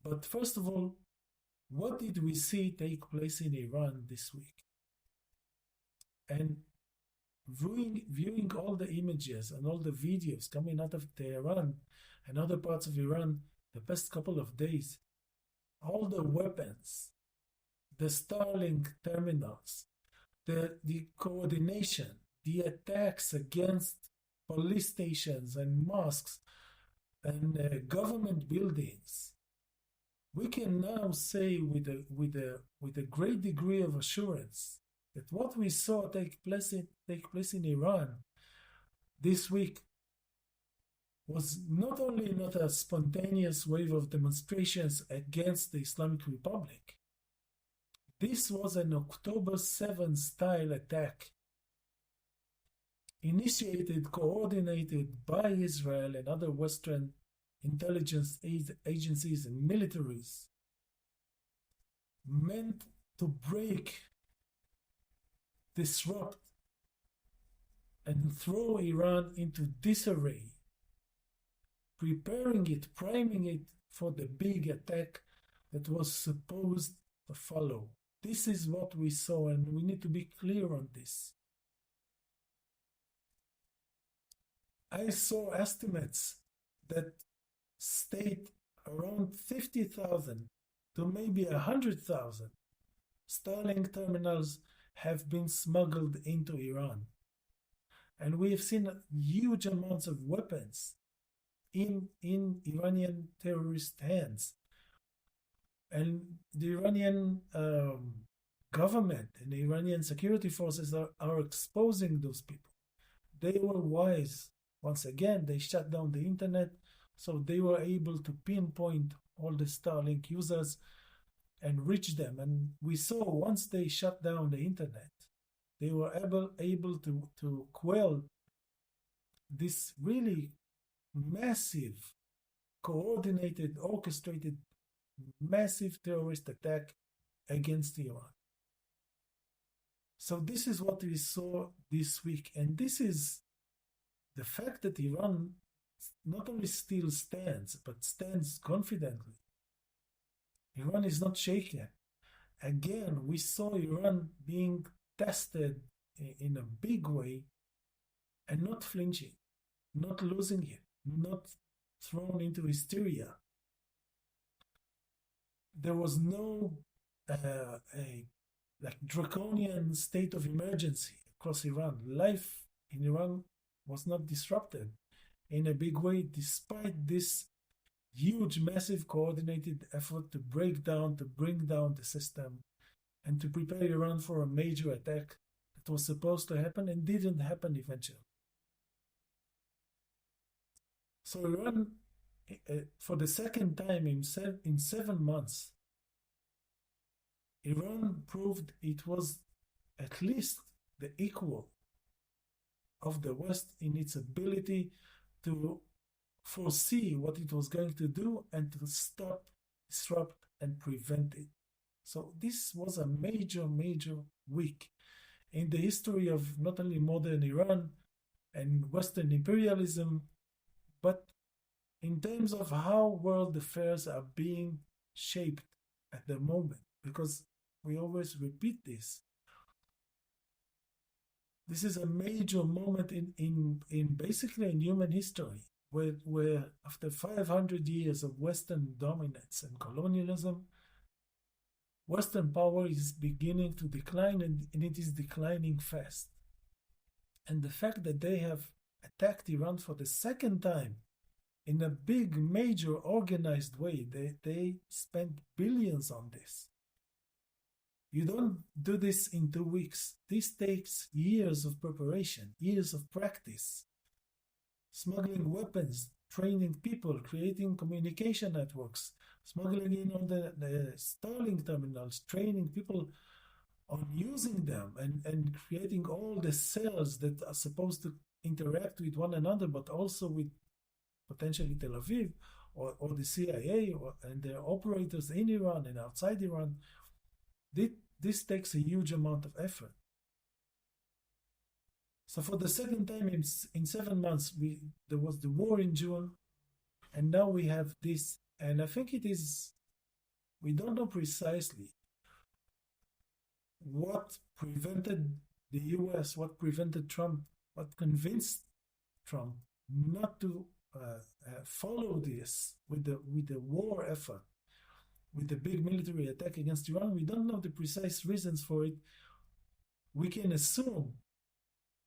But first of all, what did we see take place in Iran this week? And viewing all the images and all the videos coming out of Tehran and other parts of Iran the past couple of days, all the weapons, the Starlink terminals, the coordination, the attacks against police stations and mosques and government buildings, we can now say with a great degree of assurance that what we saw take place in Iran this week was not only not a spontaneous wave of demonstrations against the Islamic Republic. This was an October 7 style attack, initiated, coordinated by Israel and other Western intelligence agencies and militaries, meant to break, disrupt, and throw Iran into disarray, preparing it, priming it for the big attack that was supposed to follow. This is what we saw, and we need to be clear on this. I saw estimates that state around 50,000 to maybe 100,000 Starlink terminals have been smuggled into Iran. And we have seen huge amounts of weapons in Iranian terrorist hands. And the Iranian government and the Iranian security forces are exposing those people. They were wise. Once again, they shut down the internet, so they were able to pinpoint all the Starlink users and reach them. And we saw once they shut down the internet, they were able to quell this really massive, coordinated, orchestrated, massive terrorist attack against Iran. So this is what we saw this week. And this is the fact that Iran not only still stands, but stands confidently. Iran is not shaken. Again, we saw Iran being tested in a big way and not flinching, not losing it, not thrown into hysteria. There was no draconian state of emergency across Iran. Life in Iran was not disrupted in a big way, despite this huge, massive, coordinated effort to bring down the system and to prepare Iran for a major attack that was supposed to happen and didn't happen eventually. So Iran, for the second time in 7 months, Iran proved it was at least the equal of the West in its ability to foresee what it was going to do and to stop, disrupt, and prevent it. So this was a major, major week in the history of not only modern Iran and Western imperialism, but in terms of how world affairs are being shaped at the moment. Because we always repeat this. This is a major moment in basically in human history, where after 500 years of Western dominance and colonialism, Western power is beginning to decline, and it is declining fast. And the fact that they have attacked Iran for the second time in a big, major, organized way, they spent billions on this. You don't do this in 2 weeks. This takes years of preparation, years of practice. Smuggling weapons, training people, creating communication networks, smuggling in on the Starlink terminals, training people on using them, and creating all the cells that are supposed to interact with one another, but also with potentially Tel Aviv or the CIA and their operators in Iran and outside Iran. This takes a huge amount of effort. So for the second time in 7 months, there was the war in June, and now we have this. And I think it is We don't know precisely what prevented the US, what prevented Trump, what convinced Trump not to follow this with the war effort, with the big military attack against Iran. We don't know the precise reasons for it. We can assume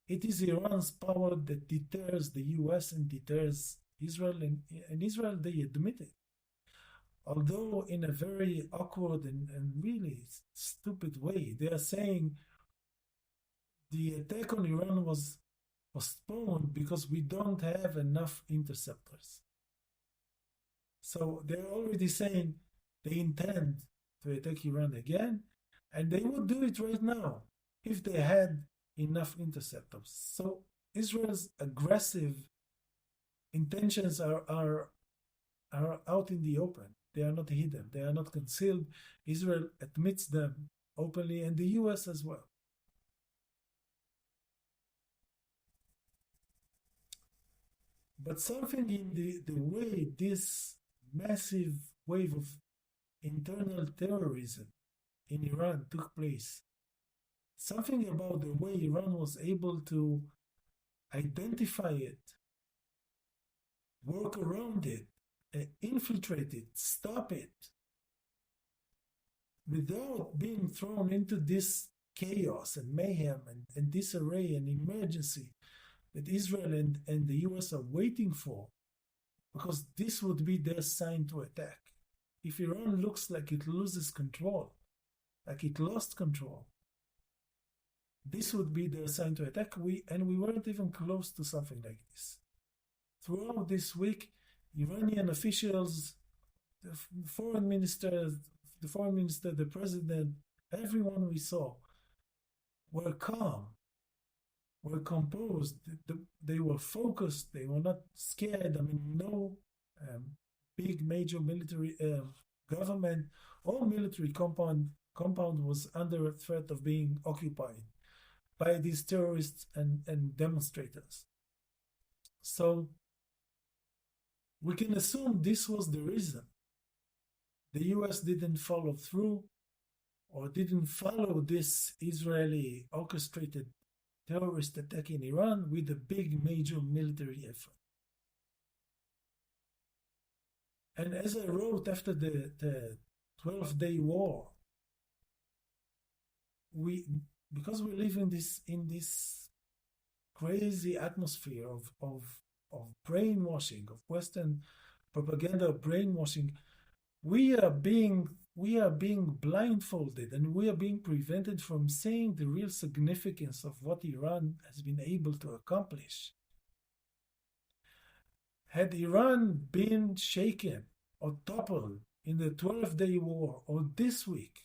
it is Iran's power that deters the US and deters Israel, and Israel, they admit it. Although in a very awkward and really stupid way, they are saying the attack on Iran was postponed because we don't have enough interceptors. So they're already saying they intend to attack Iran again, and they would do it right now if they had enough interceptors. So Israel's aggressive intentions are out in the open. They are not hidden. They are not concealed. Israel admits them openly, and the US as well. But something in the way this massive wave of internal terrorism in Iran took place, something about the way Iran was able to identify it, work around it, infiltrate it, stop it, without being thrown into this chaos and mayhem and disarray and emergency that Israel and the US are waiting for, because this would be their sign to attack. If Iran looks like it loses control, like it lost control, this would be their sign to attack. We weren't even close to something like this. Throughout this week, Iranian officials, the foreign minister, the president, everyone we saw were calm, were composed. They were focused. They were not scared. I mean, no big major military government or military compound was under threat of being occupied by these terrorists and demonstrators. So we can assume this was the reason the US didn't follow through or didn't follow this Israeli orchestrated terrorist attack in Iran with a big major military effort. And as I wrote after the 12-day war, because we live in this crazy atmosphere of brainwashing, of Western propaganda brainwashing, we are being blindfolded, and we are being prevented from seeing the real significance of what Iran has been able to accomplish. Had Iran been shaken or toppled in the 12-day war or this week,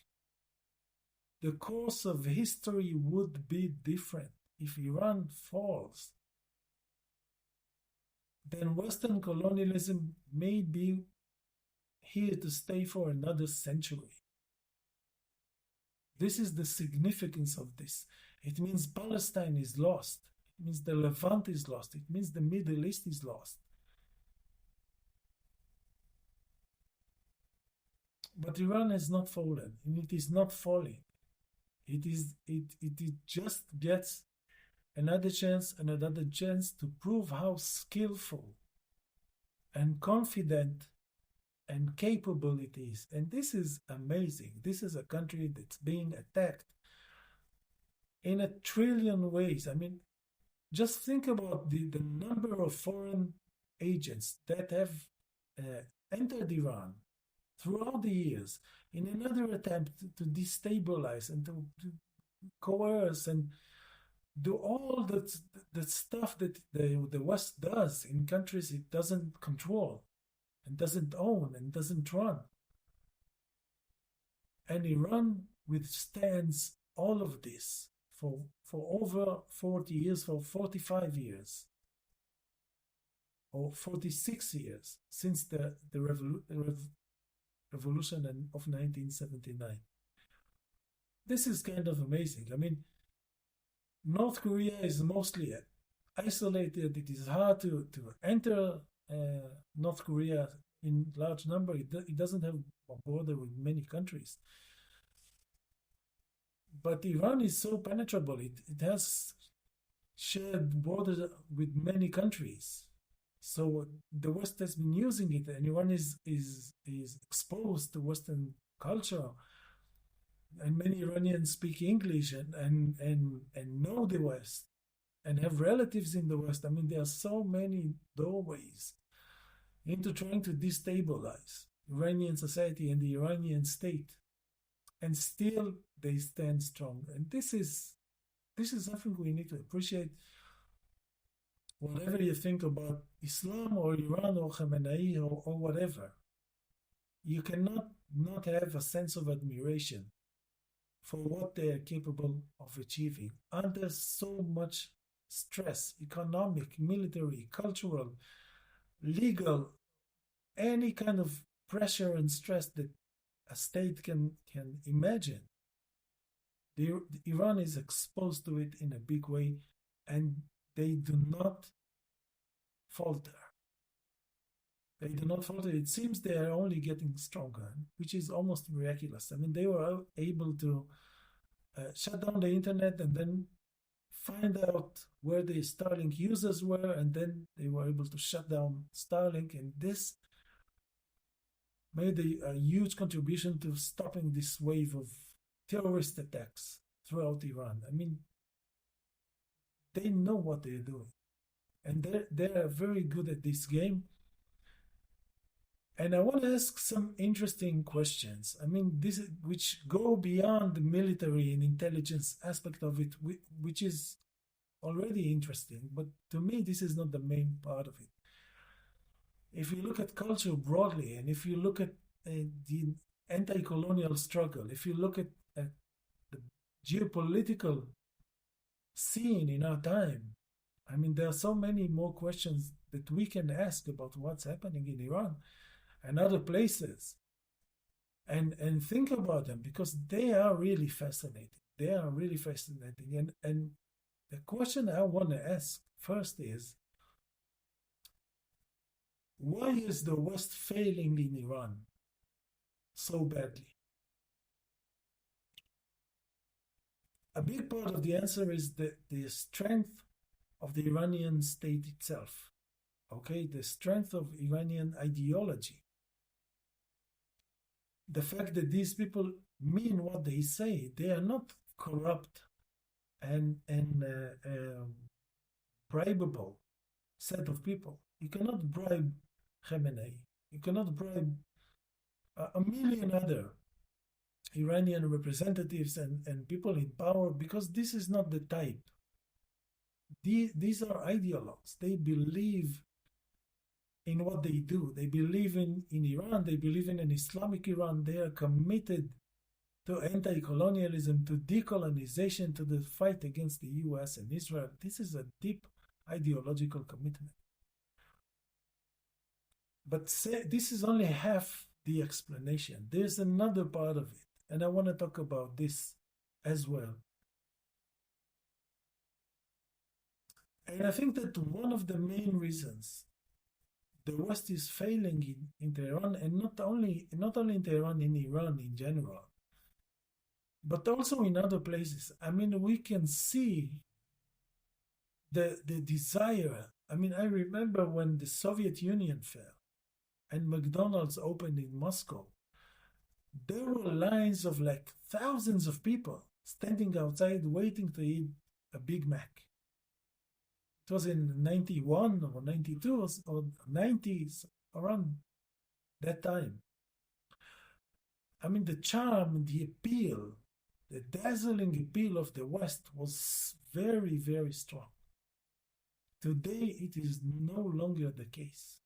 the course of history would be different. If Iran falls, then Western colonialism may be here to stay for another century. This is the significance of this. It means Palestine is lost. It means the Levant is lost. It means the Middle East is lost. But Iran has not fallen, and it is not falling. It just gets another chance to prove how skillful and confident and capable it is. And this is amazing. This is a country that's being attacked in a trillion ways. I mean, just think about the number of foreign agents that have entered Iran throughout the years in another attempt to destabilize and to coerce and do all the stuff that the West does in countries it doesn't control and doesn't own and doesn't run. And Iran withstands all of this for over 40 years, for 45 years, or 46 years since the revolution of 1979. This is kind of amazing. I mean, North Korea is mostly isolated. It is hard to enter North Korea in large number. It doesn't have a border with many countries. But Iran is so penetrable. It has shared borders with many countries. So the West has been using it, and Iran is exposed to Western culture, and many Iranians speak English and know the West and have relatives in the West. I mean, there are so many doorways into trying to destabilize Iranian society and the Iranian state, and still they stand strong. And this is something we need to appreciate. Whatever you think about Islam or Iran or Khamenei or whatever, you cannot not have a sense of admiration for what they are capable of achieving under so much stress, economic, military, cultural, legal, any kind of pressure and stress that a state can imagine. Iran is exposed to it in a big way, and they do not falter. They do not falter. It seems they are only getting stronger, which is almost miraculous. I mean, they were able to shut down the internet and then find out where the Starlink users were, and then they were able to shut down Starlink, and this made a huge contribution to stopping this wave of terrorist attacks throughout Iran. I mean, they know what they're doing, and they are very good at this game. And I want to ask some interesting questions. I mean, this which go beyond the military and intelligence aspect of it, which is already interesting. But to me, this is not the main part of it. If you look at culture broadly, and if you look at the anti-colonial struggle, if you look at the geopolitical scene in our time, I mean, there are so many more questions that we can ask about what's happening in Iran and other places, and think about them, because they are really fascinating. They are really fascinating. And the question I want to ask first is, why is the West failing in Iran so badly? A big part of the answer is the strength of the Iranian state itself. Okay, the strength of Iranian ideology. The fact that these people mean what they say, they are not corrupt and bribable set of people. You cannot bribe Khamenei. You cannot bribe a million other Iranian representatives and people in power, because this is not the type. These are ideologues. They believe in what they do. They believe in Iran. They believe in an Islamic Iran. They are committed to anti-colonialism, to decolonization, to the fight against the US and Israel. This is a deep ideological commitment. But this is only half the explanation. There's another part of it, and I want to talk about this as well. And I think that one of the main reasons the West is failing in Tehran, and not only in Tehran, in Iran in general, but also in other places. I mean, we can see the desire. I mean, I remember when the Soviet Union fell and McDonald's opened in Moscow, there were lines of like thousands of people standing outside waiting to eat a Big Mac. It was in 91 or 92 or 90s, around that time. I mean, the charm, the appeal, the dazzling appeal of the West was very, very strong. Today, it is no longer the case.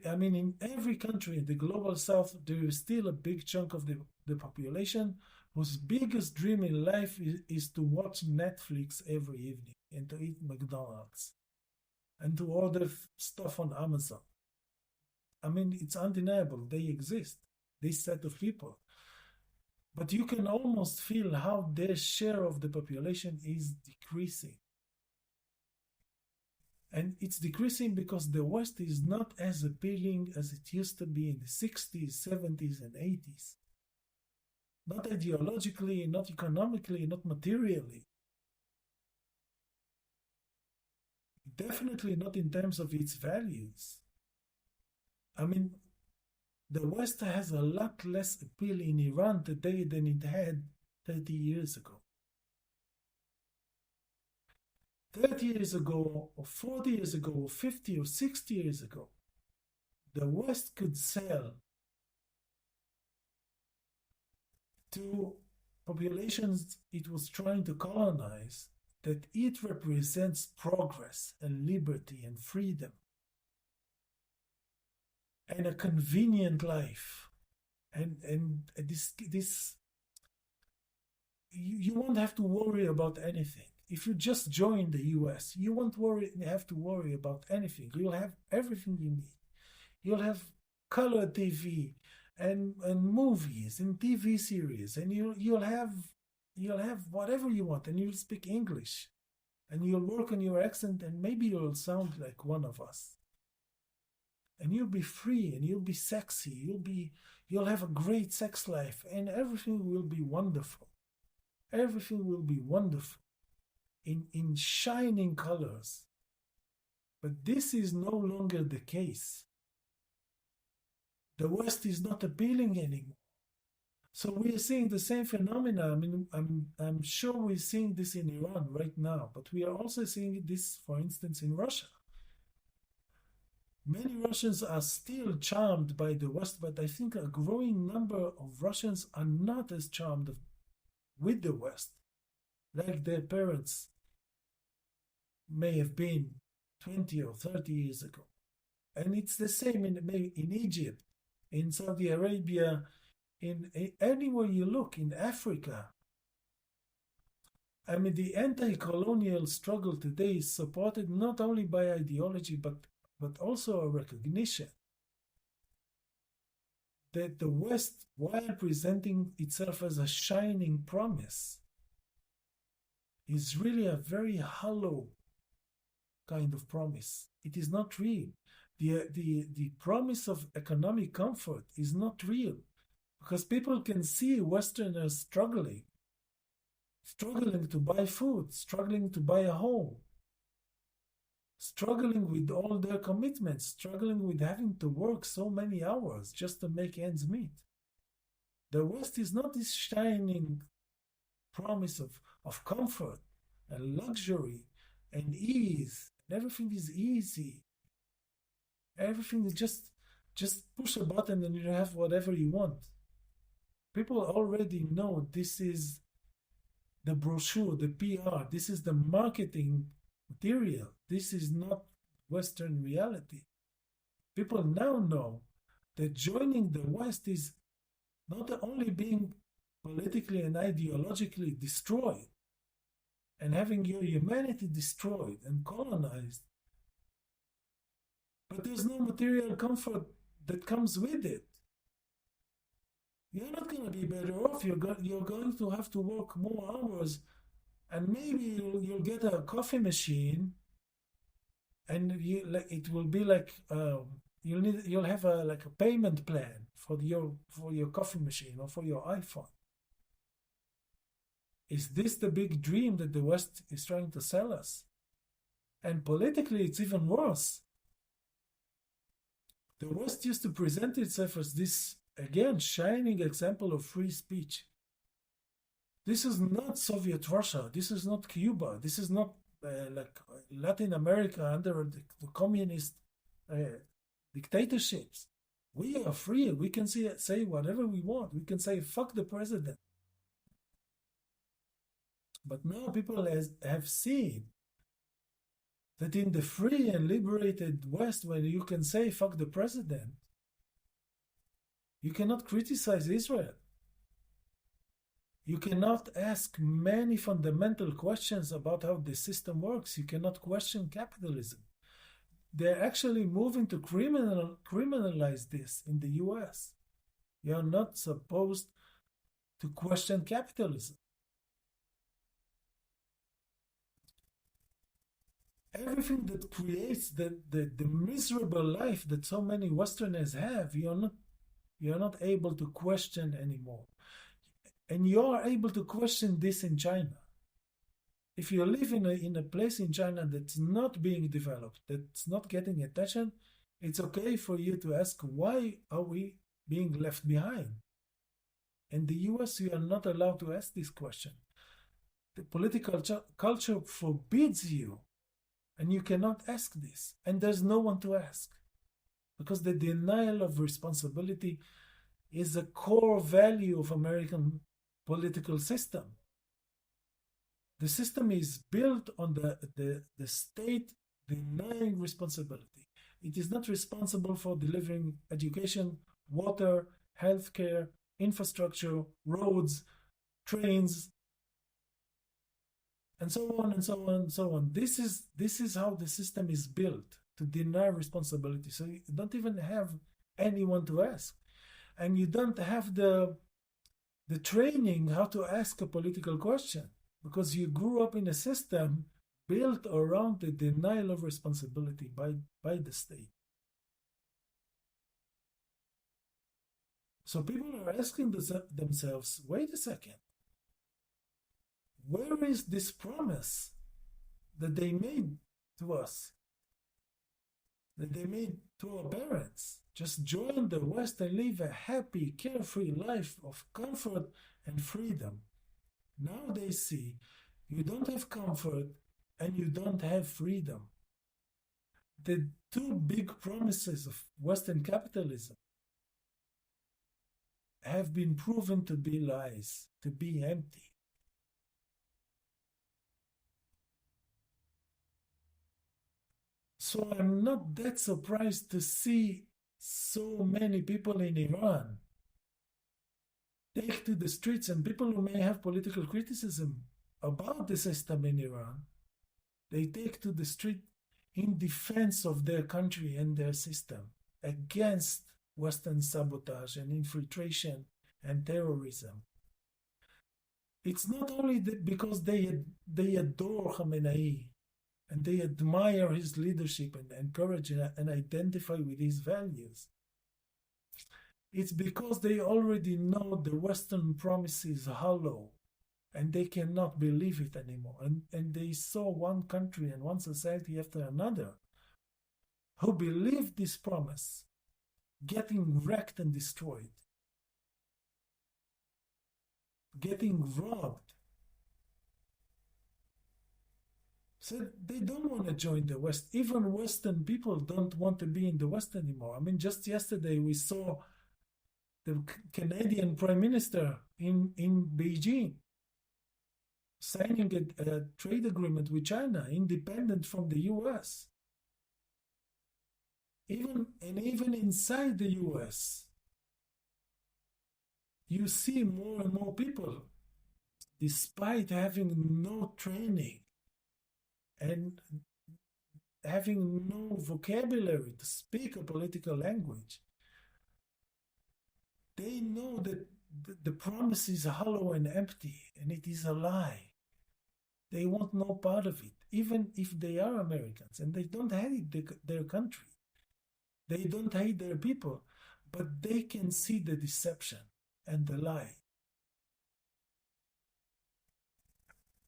I mean, in every country in the global south, there is still a big chunk of the population whose biggest dream in life is to watch Netflix every evening and to eat McDonald's and to order stuff on Amazon. I mean, it's undeniable. They exist, this set of people. But you can almost feel how their share of the population is decreasing. And it's decreasing because the West is not as appealing as it used to be in the 60s, 70s, and 80s. Not ideologically, not economically, not materially. Definitely not in terms of its values. I mean, the West has a lot less appeal in Iran today than it had 30 years ago. 30 years ago, or 40 years ago, or 50 or 60 years ago, the West could sell to populations it was trying to colonize that it represents progress and liberty and freedom and a convenient life. And this you won't have to worry about anything. If you just join the US, you won't have to worry about anything. You'll have everything you need. You'll have color TV and movies and TV series, and you'll have whatever you want, and you'll speak English, and you'll work on your accent, and maybe you'll sound like one of us. And you'll be free, and you'll be sexy. You'll have a great sex life, and everything will be wonderful. Everything will be wonderful in shining colors. But this is no longer the case. The West is not appealing anymore. So we are seeing the same phenomena. I mean, I'm sure we're seeing this in Iran right now, but we are also seeing this, for instance, in Russia. Many Russians are still charmed by the West, but I think a growing number of Russians are not as charmed with the West like their parents may have been 20 or 30 years ago. And it's the same in Egypt, in Saudi Arabia, in anywhere you look, in Africa. I mean, the anti-colonial struggle today is supported not only by ideology, but also a recognition that the West, while presenting itself as a shining promise, is really a very hollow kind of promise. It is not real. The promise of economic comfort is not real because people can see Westerners struggling to buy food, struggling to buy a home, struggling with all their commitments, struggling with having to work so many hours just to make ends meet. The West is not this shining promise of comfort and luxury and ease. Everything is easy. Everything is just push a button and you have whatever you want. People already know this is the brochure, the PR. This is the marketing material. This is not Western reality. People now know that joining the West is not only being politically and ideologically destroyed and having your humanity destroyed and colonized, but there's no material comfort that comes with it. You're not going to be better off. You're going to have to work more hours, and maybe you'll get a coffee machine, and it will be like you'll have a payment plan for your coffee machine or for your iPhone. Is this the big dream that the West is trying to sell us? And politically, it's even worse. The West used to present itself as this, again, shining example of free speech. This is not Soviet Russia. This is not Cuba. This is not like Latin America under the communist dictatorships. We are free. We can say whatever we want. We can say, fuck the president. But now people have seen that in the free and liberated West, when you can say fuck the president, you cannot criticize Israel. You cannot ask many fundamental questions about how the system works. You cannot question capitalism. They're actually moving to criminalize this in the US. You're not supposed to question capitalism. Everything that creates the miserable life that so many Westerners have, you're not able to question anymore. And you are able to question this in China. If you live in a place in China that's not being developed, that's not getting attention, it's okay for you to ask, why are we being left behind? In the US, you are not allowed to ask this question. The political culture forbids you, and you cannot ask this. And there's no one to ask because the denial of responsibility is a core value of American political system. The system is built on the state denying responsibility. It is not responsible for delivering education, water, healthcare, infrastructure, roads, trains, and so on and so on and so on. This is how the system is built, to deny responsibility. So you don't even have anyone to ask, and you don't have the training how to ask a political question because you grew up in a system built around the denial of responsibility by the state. So people are asking themselves, wait a second, where is this promise that they made to us, that they made to our parents? Just join the West and live a happy, carefree life of comfort and freedom. Now they see you don't have comfort and you don't have freedom. The two big promises of Western capitalism have been proven to be lies, to be empty. So I'm not that surprised to see so many people in Iran take to the streets, and people who may have political criticism about the system in Iran, they take to the street in defense of their country and their system against Western sabotage and infiltration and terrorism. It's not only because they adore Khamenei and they admire his leadership and encourage and identify with his values. It's because they already know the Western promise is hollow and they cannot believe it anymore. And they saw one country and one society after another who believed this promise getting wrecked and destroyed, getting robbed. So they don't want to join the West. Even Western people don't want to be in the West anymore. I mean, just yesterday we saw the Canadian Prime Minister in Beijing signing a trade agreement with China, independent from the US. Even inside the US, you see more and more people, despite having no training and having no vocabulary to speak a political language, they know that the promise is hollow and empty, and it is a lie. They want no part of it, even if they are Americans, and they don't hate their country. They don't hate their people, but they can see the deception and the lie.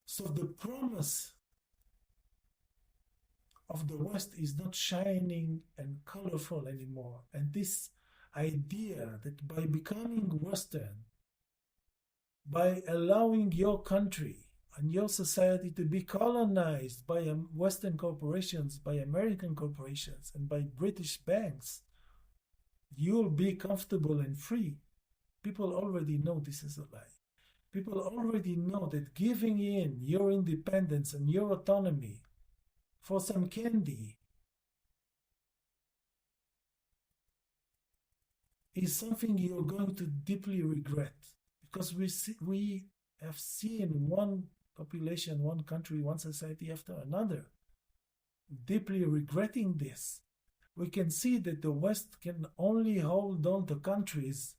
So the promise of the West is not shining and colorful anymore. And this idea that by becoming Western, by allowing your country and your society to be colonized by Western corporations, by American corporations, and by British banks, you'll be comfortable and free. People already know this is a lie. People already know that giving in your independence and your autonomy for some candy is something you're going to deeply regret, because we have seen one population, one country, one society after another deeply regretting this. We can see that the West can only hold on to countries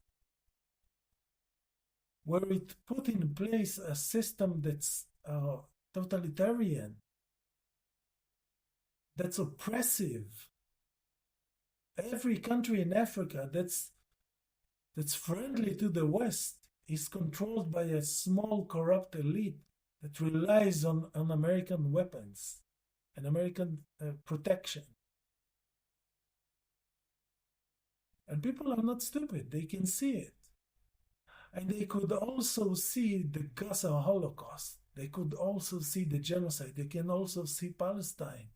where it put in place a system that's totalitarian, that's oppressive. Every country in Africa that's friendly to the West is controlled by a small corrupt elite that relies on American weapons and American protection. And people are not stupid, they can see it. And they could also see the Gaza Holocaust. They could also see the genocide. They can also see Palestine.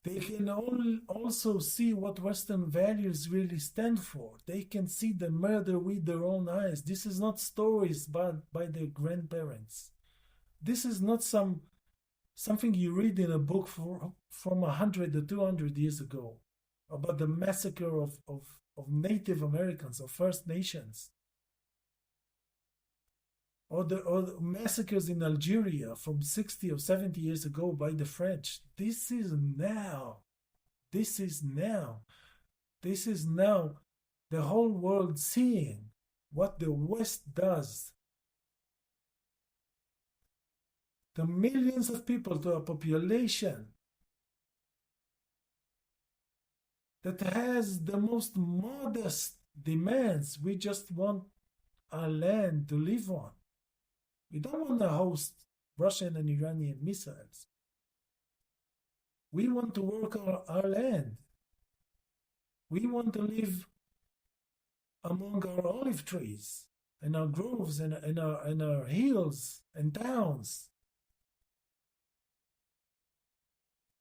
They can also see what Western values really stand for. They can see the murder with their own eyes. This is not stories by their grandparents. This is not something you read in a book from 100 or 200 years ago about the massacre of Native Americans or First Nations, or the massacres in Algeria from 60 or 70 years ago by the French. This is now. This is now. This is now the whole world seeing what the West does. The millions of people to a population that has the most modest demands. We just want our land to live on. We don't want to host Russian and Iranian missiles. We want to work our land. We want to live among our olive trees and our groves and our hills and towns.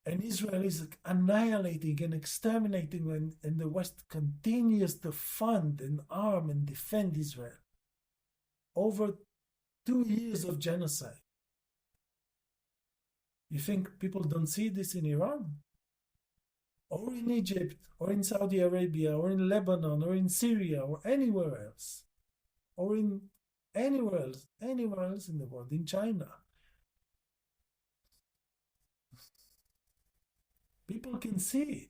And Israel is annihilating and exterminating, and the West continues to fund and arm and defend Israel. Over 2 years of genocide. You think people don't see this in Iran? Or in Egypt, or in Saudi Arabia, or in Lebanon, or in Syria, or anywhere else? Or in anywhere else in the world, in China? People can see it.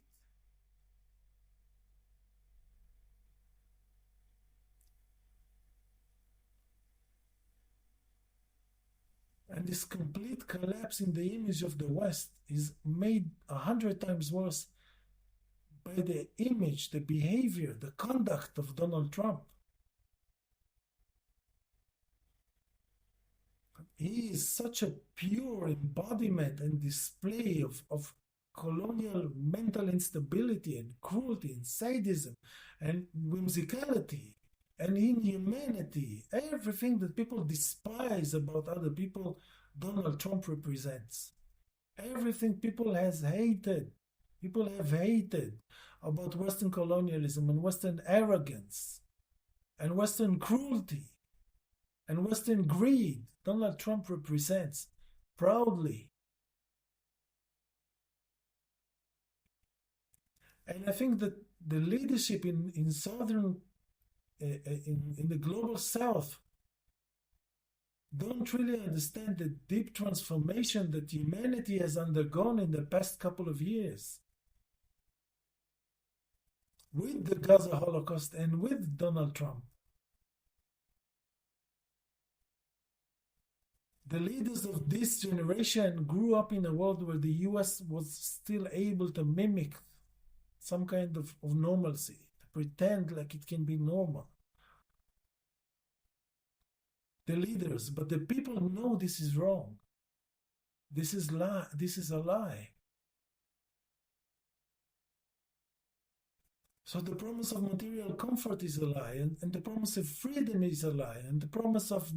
And this complete collapse in the image of the West is made 100 times worse by the image, the behavior, the conduct of Donald Trump. He is such a pure embodiment and display of colonial mental instability and cruelty and sadism and whimsicality and inhumanity. Everything that people despise about other people, Donald Trump represents. Everything people have hated about Western colonialism and Western arrogance and Western cruelty and Western greed, Donald Trump represents proudly. And I think that the leadership in southern, in the global south, don't really understand the deep transformation that humanity has undergone in the past couple of years. With the Gaza Holocaust and with Donald Trump. The leaders of this generation grew up in a world where the US was still able to mimic some kind of normalcy, to pretend like it can be normal. The leaders, but the people know this is wrong. This is a lie. So the promise of material comfort is a lie, and the promise of freedom is a lie, and the promise of